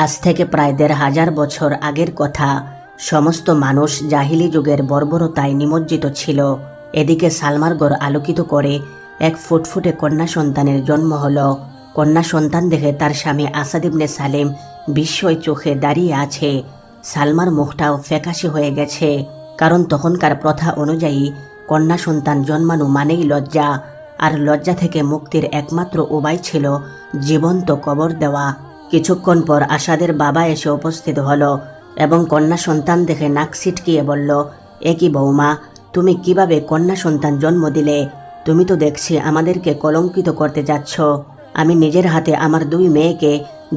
আজ থেকে প্রায় ১৫০০ বছর আগের কথা। সমস্ত মানুষ জাহিলি যুগের বর্বরতায় নিমজ্জিত ছিল। এদিকে সালমার আলোকিত করে এক ফুটফুটে কন্যা সন্তানের জন্ম হলো। কন্যা সন্তান দেখে তার স্বামী আসাদ ইবনে সালেম বিস্ময় চোখে দাঁড়িয়ে আছে। সালমার মুখটাও ফ্যাকাশে হয়ে গেছে, কারণ তখনকার প্রথা অনুযায়ী কন্যা সন্তান জন্মানো মানেই লজ্জা, আর লজ্জা থেকে মুক্তির একমাত্র উপায় ছিল জীবন্ত কবর দেওয়া। কিছুক্ষণ পর আসাদের বাবা এসে উপস্থিত হলো এবং কন্যা সন্তান দেখে নাক ছিটকিয়ে বলল, এ কি বৌমা, তুমি কিভাবে কন্যা সন্তান জন্ম দিলে? তুমি তো দেখছি আমাদেরকে কলঙ্কিত করতে যাচ্ছ। আমি নিজের হাতে আমার 2 মেয়েকে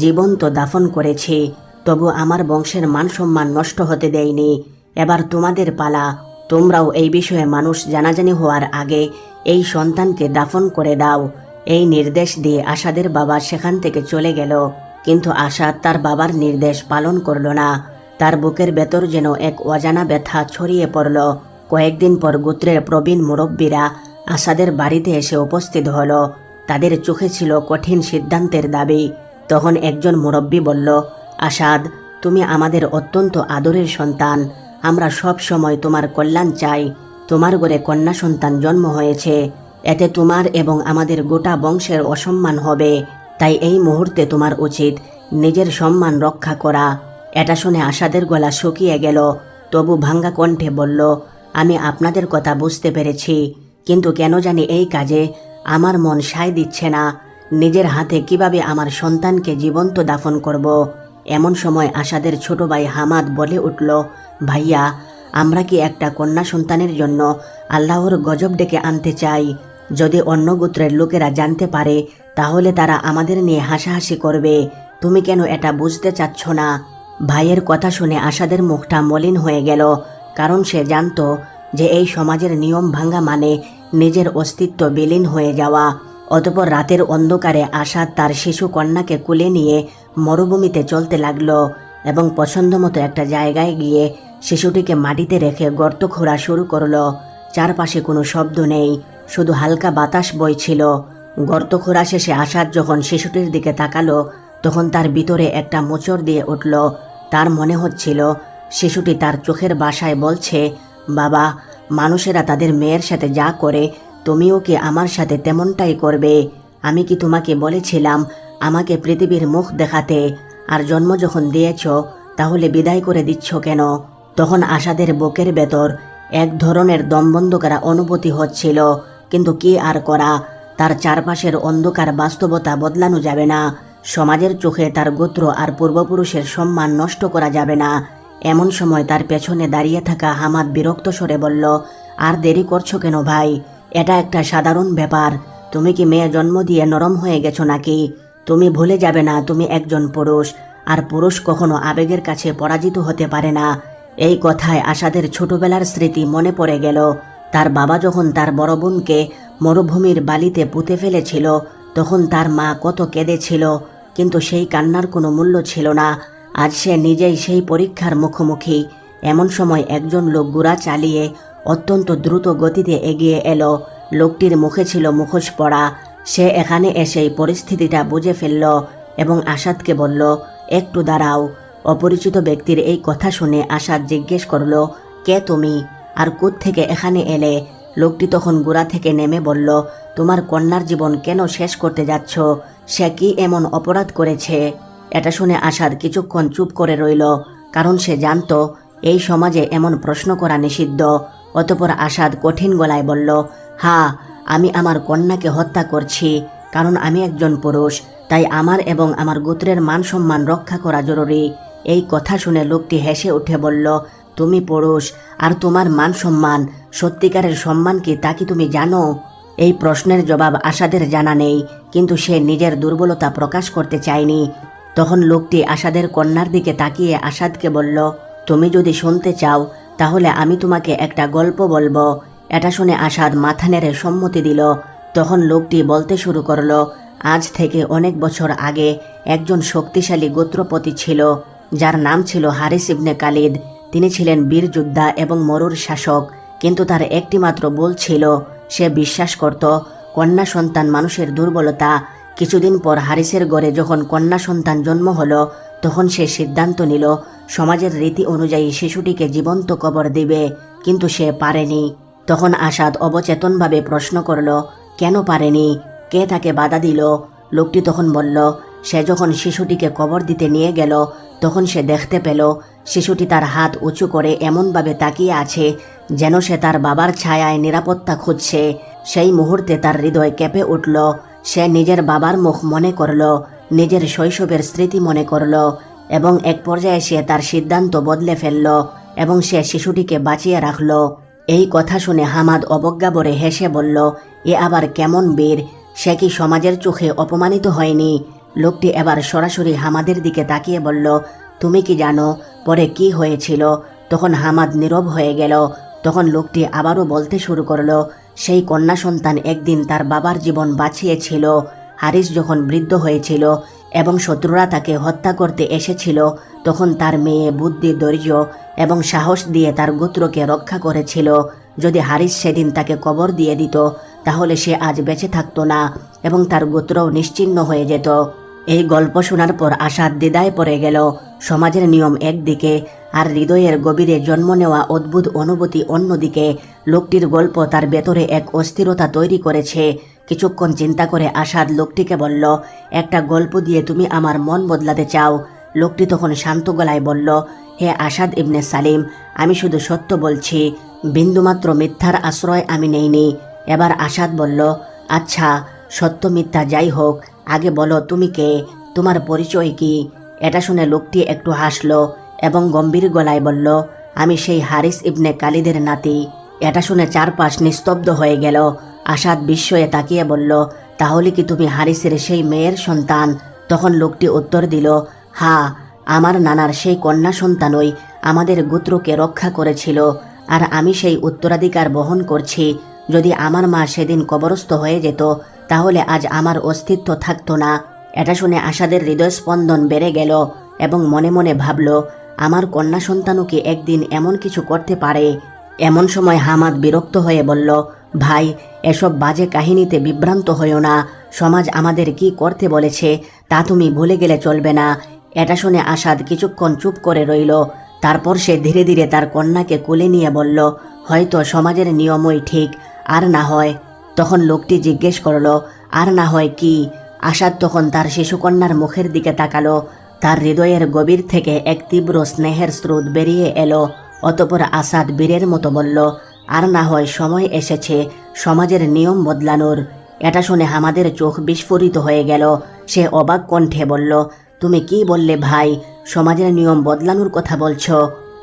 জীবন্ত দাফন করেছি, তবু আমার বংশের মান সম্মান নষ্ট হতে দেয়নি। এবার তোমাদের পালা। তোমরাও এই বিষয়ে মানুষ জানাজানি হওয়ার আগে এই সন্তানকে দাফন করে দাও। এই নির্দেশ দিয়ে আসাদের বাবা সেখান থেকে চলে গেল। কিন্তু আসাদ তার বাবার নির্দেশ পালন করল না। তার বুকের ভেতর যেন এক অজানা ব্যথা ছড়িয়ে পড়ল। কয়েকদিন পর গোত্রের প্রবীণ মুরব্বীরা আসাদের বাড়িতে এসে উপস্থিত হলো। তাদের চোখে ছিল কঠিন সিদ্ধান্তের দাবি। তখন একজন মুরব্বী বলল, আসাদ, তুমি আমাদের অত্যন্ত আদরের সন্তান। আমরা সব সময় তোমার কল্যাণ চাই। তোমার ঘরে কন্যা সন্তান জন্ম হয়েছে, এতে তোমার এবং আমাদের গোটা বংশের অসম্মান হবে। তাই এই মুহূর্তে তোমার উচিত নিজের সম্মান রক্ষা করা। এটা শুনে আসাদের গলা শুকিয়ে গেল, তবু ভাঙ্গা কণ্ঠে বলল, আমি আপনাদের কথা বুঝতে পেরেছি, কিন্তু কেন জানি এই কাজে আমার মন সায় দিচ্ছে না। নিজের হাতে কিভাবে আমার সন্তানকে জীবন্ত দাফন করব? এমন সময় আসাদের ছোট ভাই হামাদ বলে উঠল, ভাইয়া, আমরা কি একটা কন্যা সন্তানের জন্য আল্লাহর গজব ডেকে আনতে চাই? যদি অন্য গোত্রের লোকেরা জানতে পারে তাহলে তারা আমাদের নিয়ে হাসাহাসি করবে। তুমি কেন এটা বুঝতে চাচ্ছ না? ভাইয়ের কথা শুনে আসাদের মুখটা মলিন হয়ে গেল, কারণ সে জানত যে এই সমাজের নিয়ম ভাঙ্গা মানে নিজের অস্তিত্ব বিলীন হয়ে যাওয়া। অতঃপর রাতের অন্ধকারে আসাদ তার শিশু কন্যাকে কুলে নিয়ে মরুভূমিতে চলতে লাগলো এবং পছন্দমতো একটা জায়গায় গিয়ে শিশুটিকে মাটিতে রেখে গর্ত খোঁড়া শুরু করলো। চারপাশে কোনো শব্দ নেই, শুধু হালকা বাতাস বইছিল। গর্ত খোঁড়া শেষে আসাদ যখন শিশুটির দিকে তাকালো, তখন তার ভিতরে একটা মোচড় দিয়ে উঠল। তার মনে হচ্ছিল শিশুটি তার চোখের ভাষায় বলছে, বাবা, মানুষেরা তাদের মেয়ের সাথে যা করে তুমিও কি আমার সাথে তেমনটাই করবে? আমি কি তোমাকে বলেছিলাম আমাকে পৃথিবীর মুখ দেখাতে? আর জন্ম যখন দিয়েছ তাহলে বিদায় করে দিচ্ছ কেন? তখন আসাদের বুকের ভেতর এক ধরনের দমবন্ধ করা অনুভূতি হচ্ছিল, কিন্তু কি আর করা? তার চারপাশের অন্ধকার বাস্তবতা বদলানো যাবে না। সমাজের চোখে তার গোত্র আর পূর্বপুরুষের সম্মান নষ্ট করা যাবে না। এমন সময় তার পেছনে দাঁড়িয়ে থাকা হামাদ বিরক্ত স্বরে বলল, আর দেরি করছো কেন ভাই? এটা একটা সাধারণ ব্যাপার। তুমি কি মেয়ে জন্ম দিয়ে নরম হয়ে গেছো নাকি? তুমি ভুলে যাবে না তুমি একজন পুরুষ, আর পুরুষ কখনো আবেগের কাছে পরাজিত হতে পারে না। এই কথায় আসাদের ছোটবেলার স্মৃতি মনে পড়ে গেল। তার বাবা যখন তার বড় বোনকে মরুভূমির বালিতে পুঁতে ফেলেছিল, তখন তার মা কত কেঁদেছিল, কিন্তু সেই কান্নার কোনো মূল্য ছিল না। আজ সে নিজেই সেই পরীক্ষার মুখোমুখি। এমন সময় একজন লোক ঘোড়া চালিয়ে অত্যন্ত দ্রুত গতিতে এগিয়ে এলো। লোকটির মুখে ছিল মুখোশ পরা। সে এখানে এসেই পরিস্থিতিটা বুঝে ফেলল এবং আসাদকে বলল, একটু দাঁড়াও। অপরিচিত ব্যক্তির এই কথা শুনে আসাদ জিজ্ঞেস করল, কে তুমি, আর কোত্থেকে এখানে এলে? লোকটি তখন ঘোড়া থেকে নেমে বলল, তোমার কন্যার জীবন কেন শেষ করতে যাচ্ছ? সে কি এমন অপরাধ করেছে? এটা শুনে আসাদ কিছুক্ষণ চুপ করে রইল, কারণ সে জানত এই সমাজে এমন প্রশ্ন করা নিষিদ্ধ। অতঃপর আসাদ কঠিন গলায় বলল, হ্যাঁ, আমি আমার কন্যাকে হত্যা করছি, কারণ আমি একজন পুরুষ। তাই আমার এবং আমার গোত্রের মান সম্মান রক্ষা করা জরুরি। এই কথা শুনে লোকটি হেসে উঠে বলল, তুমি পুরুষ, আর তোমার মান সম্মান, সত্যিকারের সম্মান কি তা কি তুমি জানো? এই প্রশ্নের জবাব আসাদের জানা নেই, কিন্তু সে নিজের দুর্বলতা প্রকাশ করতে চায়নি। তখন লোকটি আসাদের কন্যার দিকে তাকিয়ে আসাদকে বলল, তুমি যদি শুনতে চাও তাহলে আমি তোমাকে একটা গল্প বলবো। এটা শুনে আসাদ মাথা নেড়ে সম্মতি দিল। তখন লোকটি বলতে শুরু করলো, আজ থেকে অনেক বছর আগে একজন শক্তিশালী গোত্রপতি ছিল, যার নাম ছিল হারিস ইবনে খালিদ। তিনি ছিলেন বীর যোদ্ধা এবং মরুর শাসক, কিন্তু তার একটি মাত্র ভুল ছিল, সে বিশ্বাস করত কন্যা সন্তান মানুষের দুর্বলতা। কিছুদিন পর হারিসের ঘরে যখন কন্যা সন্তান জন্ম হলো, তখন সে সিদ্ধান্ত নিল সমাজের রীতি অনুযায়ী শিশুটিকে জীবন্ত কবর দিবে, কিন্তু সে পারেনি। তখন আসাদ অবচেতনভাবে প্রশ্ন করল, কেন পারেনি? কে তাকে বাধা দিল? লোকটি তখন বলল, সে যখন শিশুটিকে কবর দিতে নিয়ে গেল তখন সে দেখতে পেল শিশুটি তার হাত উঁচু করে এমনভাবে তাকিয়ে আছে যেন সে তার বাবার ছায়ায় নিরাপত্তা খুঁজছে। সেই মুহূর্তে তার হৃদয় কেঁপে উঠল। সে নিজের বাবার মুখ মনে করল, নিজের শৈশবের স্মৃতি মনে করল, এবং এক পর্যায়ে সে তার সিদ্ধান্ত বদলে ফেলল এবং সে শিশুটিকে বাঁচিয়ে রাখল। এই কথা শুনে হামাদ অবজ্ঞা ভরে হেসে বলল, এ আবার কেমন বীর? সে কি সমাজের চোখে অপমানিত হয়নি? লোকটি এবার সরাসরি হামাদের দিকে তাকিয়ে বলল, তুমি কি জানো পরে কি হয়েছিল? তখন হামাদ নীরব হয়ে গেল। তখন লোকটি আবারও বলতে শুরু করলো, সেই কন্যা সন্তান একদিন তার বাবার জীবন বাঁচিয়েছিল। হারিস যখন বৃদ্ধ হয়েছিল এবং শত্রুরা তাকে হত্যা করতে এসেছিল, তখন তার মেয়ে বুদ্ধি, ধৈর্য এবং সাহস দিয়ে তার গোত্রকে রক্ষা করেছিল। যদি হারিস সেদিন তাকে কবর দিয়ে দিত তাহলে সে আজ বেঁচে থাকতো না এবং তার গোত্রও নিশ্চিহ্ন হয়ে যেত। এই গল্প শোনার পর আসাদ দ্বিধায় পড়ে গেল। সমাজের নিয়ম একদিকে আর হৃদয়ের গভীরে জন্ম নেওয়া অদ্ভুত অনুভূতি অন্যদিকে। লোকটির গল্প তার ভেতরে এক অস্থিরতা তৈরি করেছে। কিছুক্ষণ চিন্তা করে আসাদ লোকটিকে বলল, একটা গল্প দিয়ে তুমি আমার মন বদলাতে চাও? লোকটি তখন শান্ত গলায় বলল, হে আসাদ ইবনে সালিম, আমি শুধু সত্য বলছি, বিন্দুমাত্র মিথ্যার আশ্রয় আমি নেইনি। এবার আসাদ বলল, আচ্ছা, সত্য মিথ্যা যাই হোক, আগে বলো তুমি কে, তোমার পরিচয় কি? এটা শুনে লোকটি একটু হাসল এবং গম্ভীর গলায় বলল, আমি সেই হারিস ইবনে খালিদের নাতি। এটা শুনে চারপাশ নিস্তব্ধ হয়ে গেল। আসাদ বিস্ময়ে তাকিয়ে বলল, তাহলে কি তুমি হারিসের সেই মেয়ের সন্তান? তখন লোকটি উত্তর দিল, হ্যাঁ, আমার নানার সেই কন্যা সন্তানই আমাদের গোত্রকে রক্ষা করেছিল, আর আমি সেই উত্তরাধিকার বহন করছি। যদি আমার মা সেদিন কবরস্থ হয়ে যেত তাহলে আজ আমার অস্তিত্ব থাকতো না। এটা শুনে আসাদের হৃদয়স্পন্দন বেড়ে গেল এবং মনে মনে ভাবল, আমার কন্যা সন্তানও কি একদিন এমন কিছু করতে পারে? এমন সময় হামাদ বিরক্ত হয়ে বলল, ভাই, এসব বাজে কাহিনীতে বিভ্রান্ত হইও না। সমাজ আমাদের কি করতে বলেছে তা তুমি ভুলে গেলে চলবে না। এটা শুনে আসাদ কিছুক্ষণ চুপ করে রইল। তারপর সে ধীরে ধীরে তার কন্যাকে কোলে নিয়ে বলল, হয়তো সমাজের নিয়মই ঠিক, আর না হয়। তখন লোকটি জিজ্ঞেস করল, আর না হয় কি? আসাদ তখন তার শিশুকন্যার মুখের দিকে তাকালো। তার হৃদয়ের গভীর থেকে এক তীব্র স্নেহের স্রোত বেরিয়ে এলো। অতঃপর আসাদ বীরের মতো বলল, আর না হয় সময় এসেছে সমাজের নিয়ম বদলানোর। এটা শুনে আমাদের চোখ বিস্ফোরিত হয়ে গেল। সে অবাক কণ্ঠে বলল, তুমি কি বললে ভাই? সমাজের নিয়ম বদলানোর কথা বলছো?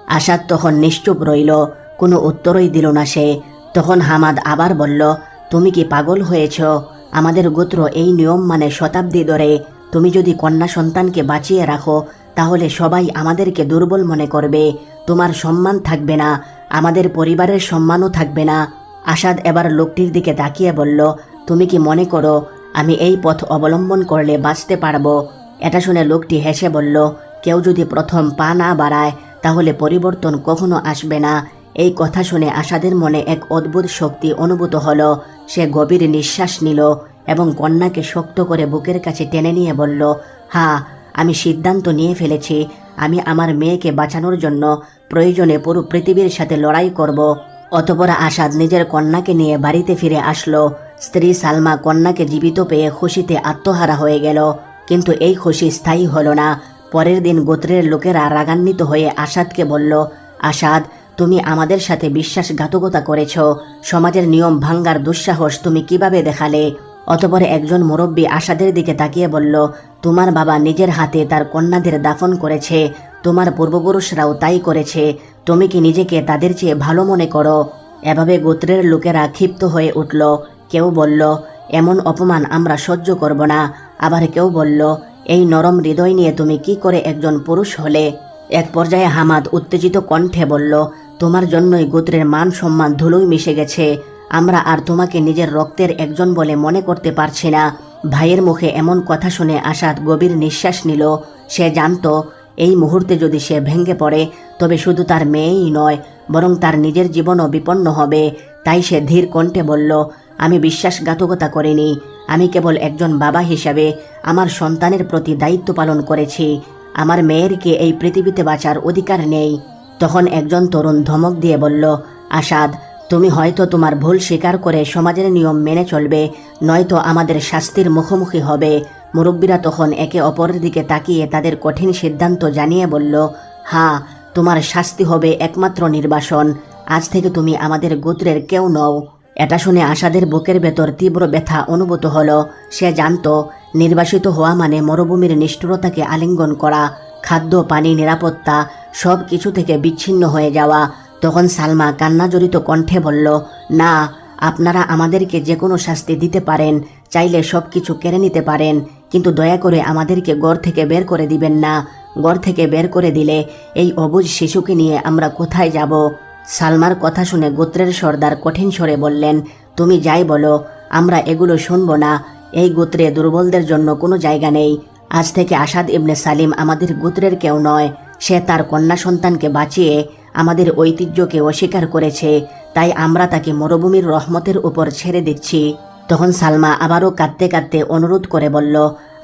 আসাদ তখন নিশ্চুপ রইল, কোনো উত্তরই দিল না সে। তখন হামাদ আবার বলল, তুমি কি পাগল হয়েছ? আমাদের গোত্র এই নিয়ম মানে শতাব্দী ধরে। তুমি যদি কন্যা সন্তানকে বাঁচিয়ে রাখো তাহলে সবাই আমাদেরকে দুর্বল মনে করবে, তোমার সম্মান থাকবে না, আমাদের পরিবারের সম্মানও থাকবে না। আসাদ এবার লোকটির দিকে তাকিয়ে বলল, তুমি কি মনে করো আমি এই পথ অবলম্বন করলে বাঁচতে পারবো? এটা শুনে লোকটি হেসে বলল, কেউ যদি প্রথম পা না বাড়ায় তাহলে পরিবর্তন কখনো আসবে না। এই কথা শুনে আসাদের মনে এক অদ্ভুত শক্তি অনুভূত হলো। সে গভীর নিঃশ্বাস নিল এবং কন্যাকে শক্ত করে বুকের কাছে টেনে নিয়ে বলল, হ্যাঁ, আমি সিদ্ধান্ত নিয়ে ফেলেছি। আমি আমার মেয়েকে বাঁচানোর জন্য প্রয়োজনে পুরো পৃথিবীর সাথে লড়াই করব। অতঃপর আসাদ নিজের কন্যাকে নিয়ে বাড়িতে ফিরে আসলো। স্ত্রী সালমা কন্যাকে জীবিত পেয়ে খুশিতে আত্মহারা হয়ে গেল। কিন্তু এই খুশি স্থায়ী হলো না। পরের দিন গোত্রের লোকেরা রাগান্বিত হয়ে আসাদকে বলল, আসাদ, তুমি আমাদের সাথে বিশ্বাসঘাতকতা করেছ। সমাজের নিয়ম ভাঙ্গার দুঃসাহস তুমি কিভাবে দেখালে? অতঃপর একজন মুরব্বী আসাদের দিকে তাকিয়ে বলল, তোমার বাবা নিজের হাতে তার কন্যাদের দাফন করেছে, তোমার পূর্বপুরুষরাও তাই করেছে। তুমি কি নিজেকে তাদের চেয়ে ভালো মনে করো? এভাবে গোত্রের লোকেরা ক্ষিপ্ত হয়ে উঠল। কেউ বলল, এমন অপমান আমরা সহ্য করব না। আবার কেউ বলল, এই নরম হৃদয় নিয়ে তুমি কি করে একজন পুরুষ হলে? এক পর্যায়ে হামাদ উত্তেজিত কণ্ঠে বলল, তোমার জন্যই গোত্রের মান সম্মান ধুলোয় মিশে গেছে। আমরা আর তোমাকে নিজের রক্তের একজন বলে মনে করতে পারছি না। ভাইয়ের মুখে এমন কথা শুনে আসাদ গভীর নিঃশ্বাস নিল। সে জানত এই মুহূর্তে যদি সে ভেঙে পড়ে তবে শুধু তার মেয়েই নয় বরং তার নিজের জীবনও বিপন্ন হবে। তাই সে ধীর কণ্ঠে বলল, আমি বিশ্বাসঘাতকতা করিনি। আমি কেবল একজন বাবা হিসাবে আমার সন্তানের প্রতি দায়িত্ব পালন করেছি। আমার মেয়ের কি এই পৃথিবীতে বাঁচার অধিকার নেই? তখন একজন তরুণ ধমক দিয়ে বলল, আসাদ, তুমি হয়তো তোমার ভুল স্বীকার করে সমাজের নিয়ম মেনে চলবে, নয়তো আমাদের শাস্তির মুখোমুখি হবে। মুরব্বীরা তখন একে অপরের দিকে তাকিয়ে তাদের কঠিন সিদ্ধান্ত জানিয়ে বলল, হ্যাঁ, তোমার শাস্তি হবে একমাত্র নির্বাসন। আজ থেকে তুমি আমাদের গোত্রের কেউ নও। এটা শুনে আসাদের বুকের ভেতর তীব্র ব্যথা অনুভূত হলো। সে জানত নির্বাসিত হওয়া মানে মরুভূমির নিষ্ঠুরতাকে আলিঙ্গন করা, খাদ্য, পানি, নিরাপত্তা সব কিছু থেকে বিচ্ছিন্ন হয়ে যাওয়া। তখন সালমা কান্নাজড়িত কণ্ঠে বলল, না, আপনারা আমাদেরকে যে কোনো শাস্তি দিতে পারেন, চাইলে সব কিছু কেড়ে নিতে পারেন, কিন্তু দয়া করে আমাদেরকে ঘর থেকে বের করে দিবেন না। ঘর থেকে বের করে দিলে এই অবুঝ শিশুকে নিয়ে আমরা কোথায় যাব? সালমার কথা শুনে গোত্রের সর্দার কঠিন স্বরে বললেন, তুমি যাই বলো, আমরা এগুলো শুনবো না। এই গোত্রে দুর্বলদের জন্য কোনো জায়গা নেই। আজ থেকে আসাদ ইবনে সালিম আমাদের গোত্রের কেউ নয়। সে তার কন্যা সন্তানকে বাঁচিয়ে আমাদের ঐতিহ্যকে অস্বীকার করেছে, তাই আমরা তাকে মরুভূমির রহমতের উপর ছেড়ে দিচ্ছি। তখন সালমা আবারও কাঁদতে কাঁদতে অনুরোধ করে বলল,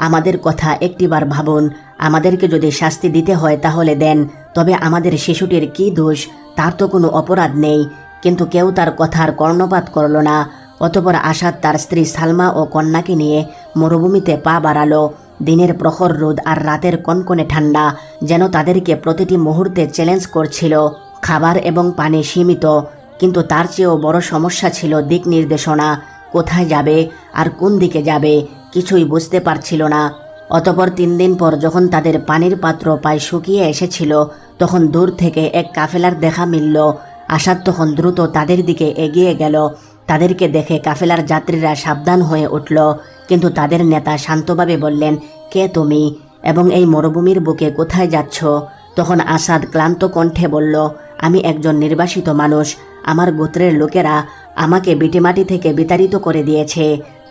আমাদের কথা একটিবার ভাবুন। আমাদেরকে যদি শাস্তি দিতে হয় তাহলে দেন, তবে আমাদের শিশুটির কী দোষ? তার তো কোনো অপরাধ নেই। কিন্তু কেউ তার কথার কর্ণপাত করল না। অতঃপর আসাদ তার স্ত্রী সালমা ও কন্যাকে নিয়ে মরুভূমিতে পা বাড়ালো। দিনের প্রখর রোদ আর রাতের কনকনে ঠান্ডা যেন তাদেরকে প্রতিটি মুহূর্তে চ্যালেঞ্জ করছিল। খাবার এবং পানি সীমিত, কিন্তু তার চেয়েও বড় সমস্যা ছিল দিক নির্দেশনা। কোথায় যাবে আর কোন দিকে যাবে কিছুই বুঝতে পারছিল না। অতঃপর 3 দিন পর যখন তাদের পানির পাত্র প্রায় শুকিয়ে এসেছিল, তখন দূর থেকে এক কাফেলার দেখা মিলল। আসাদ তখন দ্রুত তাদের দিকে এগিয়ে গেল। তাদেরকে দেখে কাফেলার যাত্রীরা সাবধান হয়ে উঠল, কিন্তু তাদের নেতা শান্তভাবে বললেন, কে তুমি এবং এই মরুভূমির বুকে কোথায় যাচ্ছ? তখন আসাদ ক্লান্ত কণ্ঠে বলল, আমি একজন নির্বাসিত মানুষ। আমার গোত্রের লোকেরা আমাকে ভিটেমাটি থেকে বিতাড়িত করে দিয়েছে,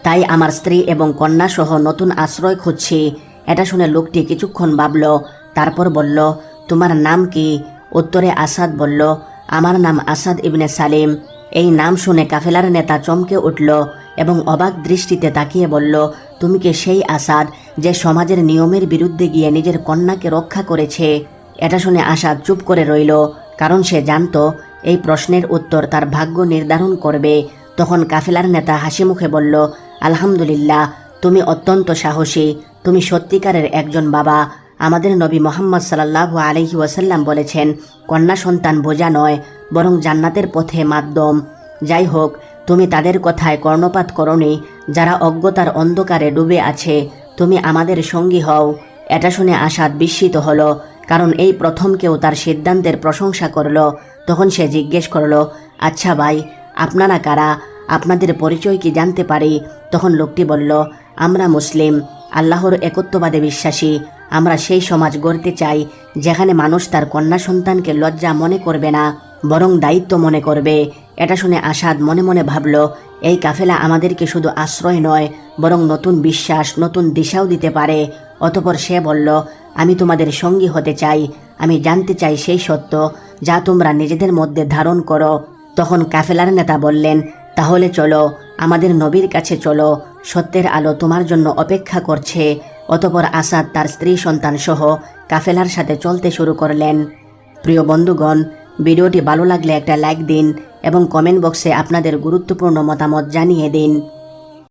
তাই আমার স্ত্রী এবং কন্যা সহ নতুন আশ্রয় খুঁজছি। এটা শুনে লোকটি কিছুক্ষণ ভাবল, তারপর বলল, তোমার নাম কি? উত্তরে আসাদ বলল, আমার নাম আসাদ ইবনে সালিম। এই নাম শুনে কাফেলার নেতা চমকে উঠল এবং অবাক দৃষ্টিতে তাকিয়ে বলল, তুমি কি সেই আসাদ যে সমাজের নিয়মের বিরুদ্ধে গিয়ে নিজের কন্যাকে রক্ষা করেছে? এটা শুনে আসাদ চুপ করে রইল, কারণ সে জানত এই প্রশ্নের উত্তর তার ভাগ্য নির্ধারণ করবে। তখন কাফেলার নেতা হাসি মুখে বলল, আলহামদুলিল্লাহ, তুমি অত্যন্ত সাহসী। তুমি সত্যিকারের একজন বাবা। আমাদের নবী মোহাম্মদ সাল্লাল্লাহু আলাইহি ওয়াসাল্লাম বলেছেন, কন্যা সন্তান বোঝা নয়, বরং জান্নাতের পথে মাধ্যম। যাই হোক, তুমি তাদের কথায় কর্ণপাত করনি যারা অজ্ঞতার অন্ধকারে ডুবে আছে। তুমি আমাদের সঙ্গী হও। এটা শুনে আসাদ বিস্মিত হলো, কারণ এই প্রথম কেউ তার সিদ্ধান্তের প্রশংসা করল। তখন সে জিজ্ঞেস করল, আচ্ছা ভাই, আপনারা কারা? আপনাদের পরিচয় কি জানতে পারি? তখন লোকটি বলল, আমরা মুসলিম, আল্লাহর একত্ববাদে বিশ্বাসী। আমরা সেই সমাজ গড়তে চাই যেখানে মানুষ তার কন্যা সন্তানকে লজ্জা মনে করবে না, বরং দায়িত্ব মনে করবে। এটা শুনে আসাদ মনে মনে ভাবল, এই কাফেলা আমাদেরকে শুধু আশ্রয় নয়, বরং নতুন বিশ্বাস, নতুন দিশাও দিতে পারে। অতঃপর সে বলল, আমি তোমাদের সঙ্গী হতে চাই। আমি জানতে চাই সেই সত্য যা তোমরা নিজেদের মধ্যে ধারণ করো। তখন কাফেলার নেতা বললেন, তাহলে চলো, আমাদের নবীর কাছে চলো। সত্যের আলো তোমার জন্য অপেক্ষা করছে। অতঃপর আসাদ তার স্ত্রী সন্তান সহ কাফেলার সাথে চলতে শুরু করলেন। প্রিয় বন্ধুগণ, ভিডিওটি ভালো লাগলে একটা লাইক দিন এবং কমেন্ট বক্সে আপনাদের গুরুত্বপূর্ণ মতামত জানিয়ে দিন।